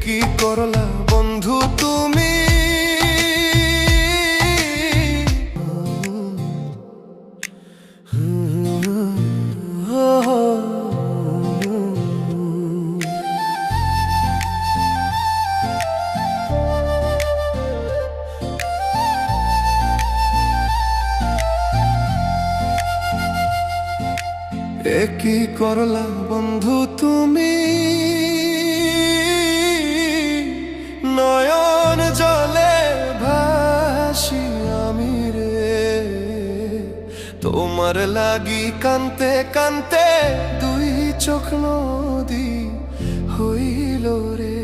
কি করলা বন্ধু তুমি? কি করলা বন্ধু তুমি? নয়ন জলে ভাসি আমি রে, তোমার লাগি কানতে কানতে দুই চোখ নদী হইল রে।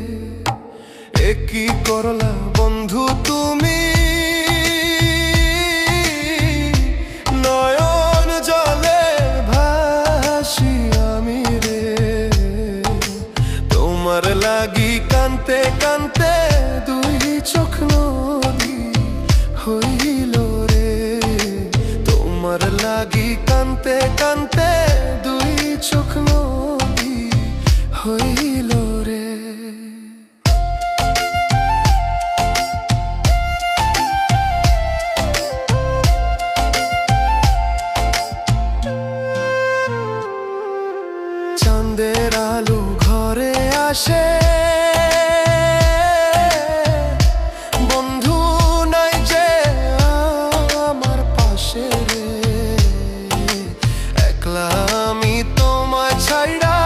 কি করলা বন্ধু তুমি? নয়ন জলে ভাসি আমি রে, তোমার লাগি কানতে কানতে দুই চোখ নদী হইল রে। তোমার লাগি কানতে কানতে দুই চোখ নদী হইল রে। চাঁদের আলো ঘরে আসে, বন্ধু নাই যে আমার পাশে রে। একলা আমি তোমায় ছাইড়া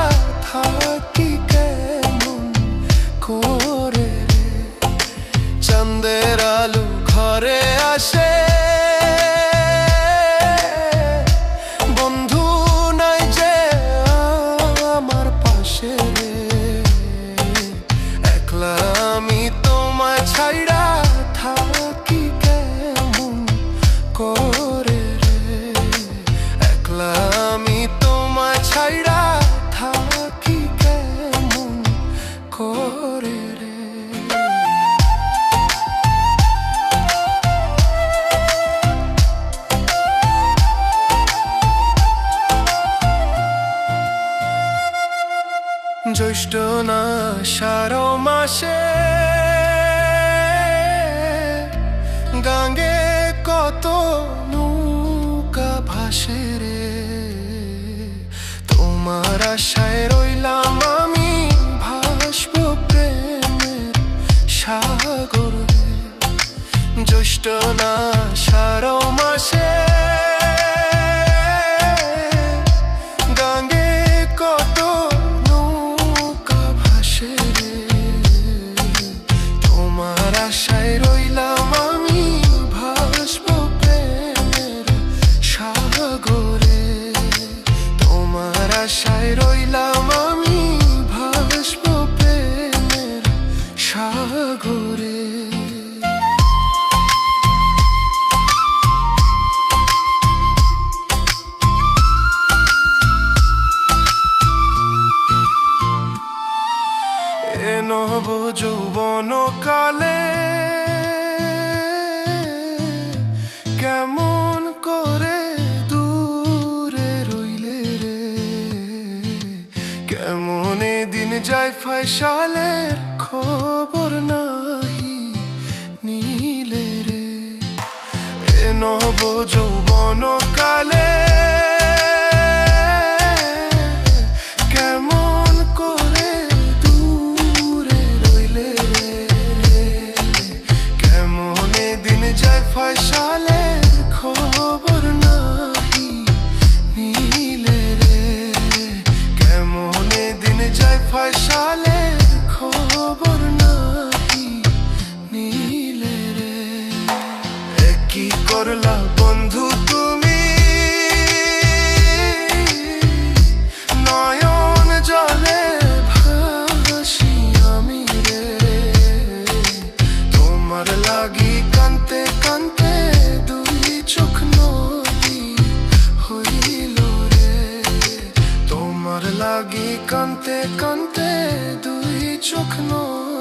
থাকি কেমন করে রে। চাঁদের আলো ঘরে আসে, বন্ধু নাই যে আমার পাশে রে। একলা আমি তোমায় ছাইড়া থাকি কেমন করে রে। একলা আমি তোমায় ছাইড়া থাকি কেমন করে রে। জ্যৈষ্ঠ না আষাঢ় মাসে গাঙ্গে কত নৌকা ভাসে রে। তোমার আশায় রইলাম আমি ভাসব প্রেমের সাগর রে। জ্যৈষ্ঠ না আষাঢ় মাসে গাঙ্গে কত তোমার আশায় রইলাম আমি ভাসব প্রেমের সাগরে। তোমার আশায় রইলাম আমি ভাসব প্রেমের সাগরে। নব যৌবন কালে কেমন করে দূরে রইলে রে। কেমন দিন যায় ফয়সালের খবর নাহি নিলে রে। নব যৌবন কালে কেমন করে দূরে রইলে রে। কেমন দিন যায় ফয়সালের খবর নাহি নিলে রে। কেমন দিন যায় ফয়সালের খবর নাহি নিলে রে। কি করলা বন্ধু তুমি? নয়ন জলে ভাসি আমি রে, তোমার লাগি কানতে কানতে দুই চোখ নদী হইল রে। তোমার লাগি কানতে কানতে দুই চোখ নদী